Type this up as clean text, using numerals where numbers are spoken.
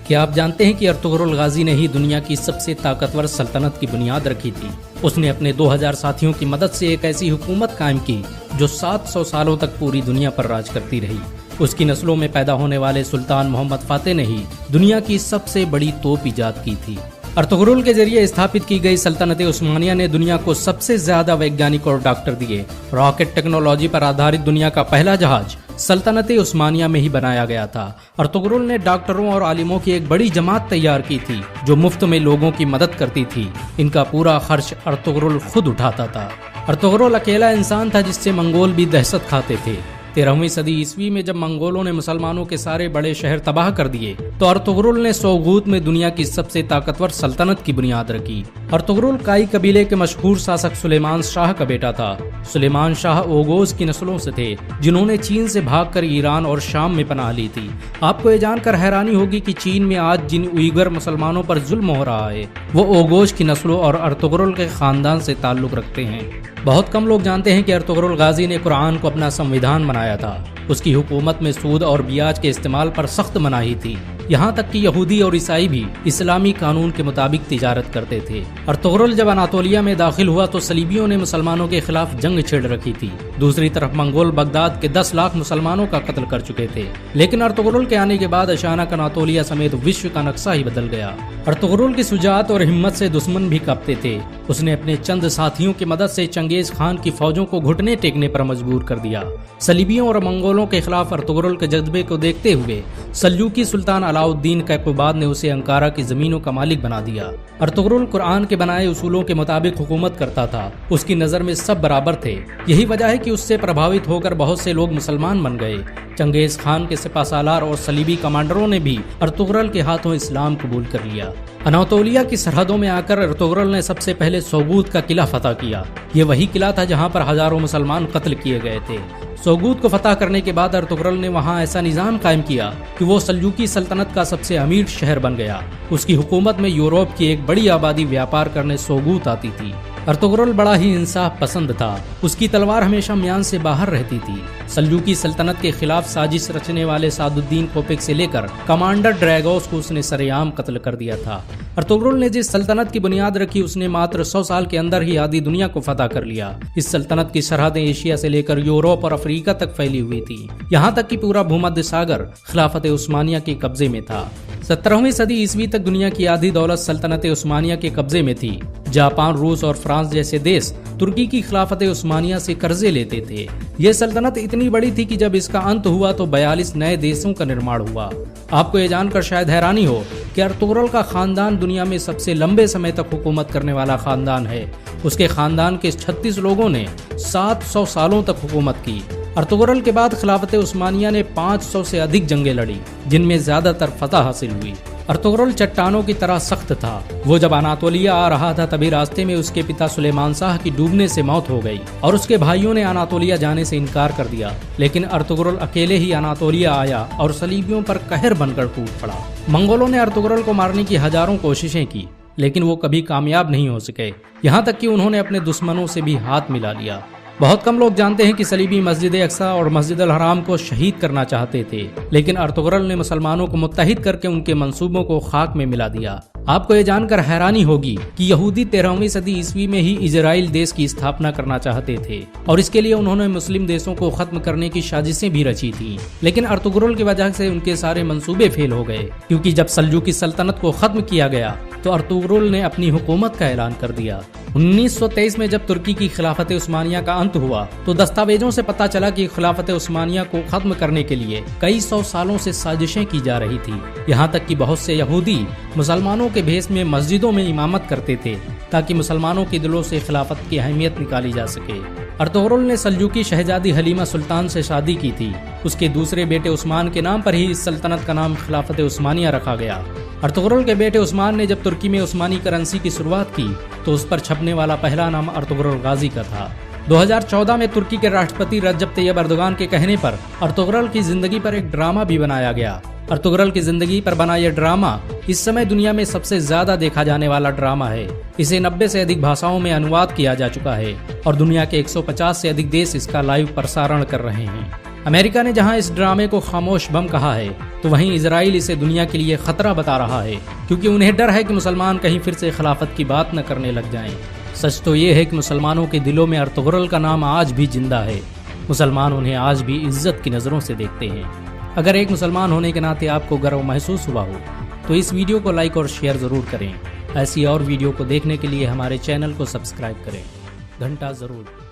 क्या आप जानते हैं कि अर्तुगरुल गाजी ने ही दुनिया की सबसे ताकतवर सल्तनत की बुनियाद रखी थी। उसने अपने 2000 साथियों की मदद से एक ऐसी हुकूमत कायम की जो 700 सालों तक पूरी दुनिया पर राज करती रही। उसकी नस्लों में पैदा होने वाले सुल्तान मोहम्मद फातेह ने ही दुनिया की सबसे बड़ी तोप ईजाद की थी। अर्तुगरुल के जरिए स्थापित की गई सल्तनत उस्मानिया ने दुनिया को सबसे ज्यादा वैज्ञानिक और डॉक्टर दिए। रॉकेट टेक्नोलॉजी पर आधारित दुनिया का पहला जहाज सल्तनत उस्मानिया में ही बनाया गया था। अर्तुगरुल ने डॉक्टरों और आलिमों की एक बड़ी जमात तैयार की थी जो मुफ्त में लोगों की मदद करती थी। इनका पूरा खर्च अर्तुगरुल खुद उठाता था। अर्तुगरुल अकेला इंसान था जिससे मंगोल भी दहशत खाते थे। 13वीं सदी ईस्वी में जब मंगोलों ने मुसलमानों के सारे बड़े शहर तबाह कर दिए तो अर्तुगरुल ने सोगूत में दुनिया की सबसे ताकतवर सल्तनत की बुनियाद रखी। अर्तुगरुल काई कबीले के मशहूर शासक सुलेमान शाह का बेटा था। सुलेमान शाह ओगोज की नस्लों से थे जिन्होंने चीन से भागकर ईरान और शाम में पनाह ली थी। आपको ये जानकर हैरानी होगी कि चीन में आज जिन उइगर मुसलमानों पर जुल्म हो रहा है वो ओगोज की नस्लों और अर्तुगरुल के खानदान से ताल्लुक रखते हैं। बहुत कम लोग जानते हैं कि अर्तुगरुल गाजी ने कुरान को अपना संविधान बनाया था। उसकी हुकूमत में सूद और ब्याज के इस्तेमाल पर सख्त मनाही थी। यहाँ तक कि यहूदी और ईसाई भी इस्लामी कानून के मुताबिक तिजारत करते थे। अर्तुगरुल जब अनातोलिया में दाखिल हुआ तो सलीबियों ने मुसलमानों के खिलाफ जंग छेड़ रखी थी। दूसरी तरफ मंगोल बगदाद के 10 लाख मुसलमानों का कत्ल कर चुके थे। लेकिन अर्तुगरुल के आने के बाद अचानक अनातोलिया समेत विश्व का नक्शा ही बदल गया। अर्तुगरुल की शुजाअत और हिम्मत से दुश्मन भी कांपते थे। उसने अपने चंद साथियों की मदद से चंगेज खान की फौजों को घुटने टेकने पर मजबूर कर दिया। सलीबियों और मंगोलों के खिलाफ अर्तुगरुल के जज्बे को देखते हुए सल्जूकी सुल्तान अलाउद्दीन कैकुबाद ने उसे अंकारा की जमीनों का मालिक बना दिया। अर्तुगरुल कुरान के बनाए उसूलों के मुताबिक हुकूमत करता था। उसकी नजर में सब बराबर थे। यही वजह है कि उससे प्रभावित होकर बहुत से लोग मुसलमान बन गए। चंगेज खान के सिपाहसालार और सलीबी कमांडरों ने भी अर्तुगरुल के हाथों इस्लाम कबूल कर लिया। अनातोलिया की सरहदों में आकर अर्तुगरुल ने सबसे पहले सोगूत का किला फतह किया। ये वही किला था जहां पर हजारों मुसलमान कत्ल किए गए थे। सोगूत को फतह करने के बाद अर्तुगरुल ने वहां ऐसा निजाम कायम किया कि वो सल्जूकी सल्तनत का सबसे अमीर शहर बन गया। उसकी हुकूमत में यूरोप की एक बड़ी आबादी व्यापार करने सोगूत आती थी। अर्तुगरुल बड़ा ही इंसाफ पसंद था। उसकी तलवार हमेशा म्यान से बाहर रहती थी। सल्जूकी सल्तनत के खिलाफ साजिश रचने वाले सादुद्दीन कोपेक से लेकर कमांडर ड्रैगोस को उसने सरेआम कत्ल कर दिया था। अर्तुगरुल ने जिस सल्तनत की बुनियाद रखी उसने मात्र 100 साल के अंदर ही आधी दुनिया को फतह कर लिया। इस सल्तनत की सरहदें एशिया से लेकर यूरोप और अफ्रीका तक फैली हुई थी। यहाँ तक कि पूरा भूमध्य सागर खिलाफत उस्मानिया के कब्जे में था। 17वीं सदी ईस्वी तक दुनिया की आधी दौलत सल्तनत उस्मानिया के कब्जे में थी। जापान, रूस और फ्रांस जैसे देश तुर्की की खिलाफत उस्मानिया से कर्जे लेते थे। यह सल्तनत इतनी बड़ी थी कि जब इसका अंत हुआ तो 42 नए देशों का निर्माण हुआ। आपको ये जानकर शायद हैरानी हो कि अर्तुगरुल का खानदान दुनिया में सबसे लंबे समय तक हुकूमत करने वाला खानदान है। उसके खानदान के 36 लोगों ने 700 सालों तक हुकूमत की। अर्तुगरुल के बाद खिलाफत उस्मानिया ने 500 से अधिक जंगें लड़ी जिनमें ज्यादातर फतह हासिल हुई। अर्तुगरुल चट्टानों की तरह सख्त था। वो जब अनातोलिया आ रहा था तभी रास्ते में उसके पिता सुलेमान शाह की डूबने से मौत हो गई और उसके भाइयों ने अनातोलिया जाने से इनकार कर दिया। लेकिन अर्तुगरुल अकेले ही अनातोलिया आया और सलीबियों पर कहर बनकर टूट पड़ा। मंगोलों ने अर्तुगरुल को मारने की हजारों कोशिशें की लेकिन वो कभी कामयाब नहीं हो सके। यहाँ तक कि उन्होंने अपने दुश्मनों से भी हाथ मिला लिया। बहुत कम लोग जानते हैं कि सलीबी मस्जिद अक्सा और मस्जिद अल हराम को शहीद करना चाहते थे लेकिन अर्तुगरुल ने मुसलमानों को मुत्तहिद करके उनके मंसूबों को खाक में मिला दिया। आपको ये जानकर हैरानी होगी कि यहूदी 13वीं सदी ईस्वी में ही इजराइल देश की स्थापना करना चाहते थे और इसके लिए उन्होंने मुस्लिम देशों को खत्म करने की साजिशें भी रची थी। लेकिन अर्तुगरुल की वजह से उनके सारे मंसूबे फेल हो गए क्योंकि जब सल्जूकी सल्तनत को खत्म किया गया तो अर्तुगरुल ने अपनी हुकूमत का ऐलान कर दिया। 1923 में जब तुर्की की खिलाफत उस्मानिया का अंत हुआ तो दस्तावेजों से पता चला कि खिलाफत उस्मानिया को खत्म करने के लिए कई 100 सालों से साजिशें की जा रही थी। यहाँ तक कि बहुत से यहूदी मुसलमानों के भेष में मस्जिदों में इमामत करते थे ताकि मुसलमानों के दिलों से खिलाफत की अहमियत निकाली जा सके। अर्तुगरुल ने सल्जूकी शहजादी हलीमा सुल्तान से शादी की थी। उसके दूसरे बेटे उस्मान के नाम पर ही इस सल्तनत का नाम खिलाफत उस्मानिया रखा गया। अर्तुगरुल के बेटे उस्मान ने जब तुर्की में उस्मानी करेंसी की शुरुआत की तो उस पर छपने वाला पहला नाम अर्तुगरुल गाजी का था। 2014 में तुर्की के राष्ट्रपति रजब तैयब अर्दोगान के कहने पर अर्तुगरुल की जिंदगी पर एक ड्रामा भी बनाया गया। अर्तुगरुल की जिंदगी पर बना यह ड्रामा इस समय दुनिया में सबसे ज्यादा देखा जाने वाला ड्रामा है। इसे 90 से अधिक भाषाओं में अनुवाद किया जा चुका है और दुनिया के 150 से अधिक देश इसका लाइव प्रसारण कर रहे हैं। अमेरिका ने जहां इस ड्रामे को खामोश बम कहा है, तो वहीं इजराइल इसे दुनिया के लिए खतरा बता रहा है, क्योंकि उन्हें डर है कि मुसलमान कहीं फिर से खिलाफत की बात न करने लग जाएं। सच तो ये है कि मुसलमानों के दिलों में अर्तुगरुल का नाम आज भी जिंदा है। मुसलमान उन्हें आज भी इज्जत की नज़रों से देखते हैं। अगर एक मुसलमान होने के नाते आपको गर्व महसूस हुआ हो तो इस वीडियो को लाइक और शेयर ज़रूर करें। ऐसी और वीडियो को देखने के लिए हमारे चैनल को सब्सक्राइब करें, घंटा ज़रूर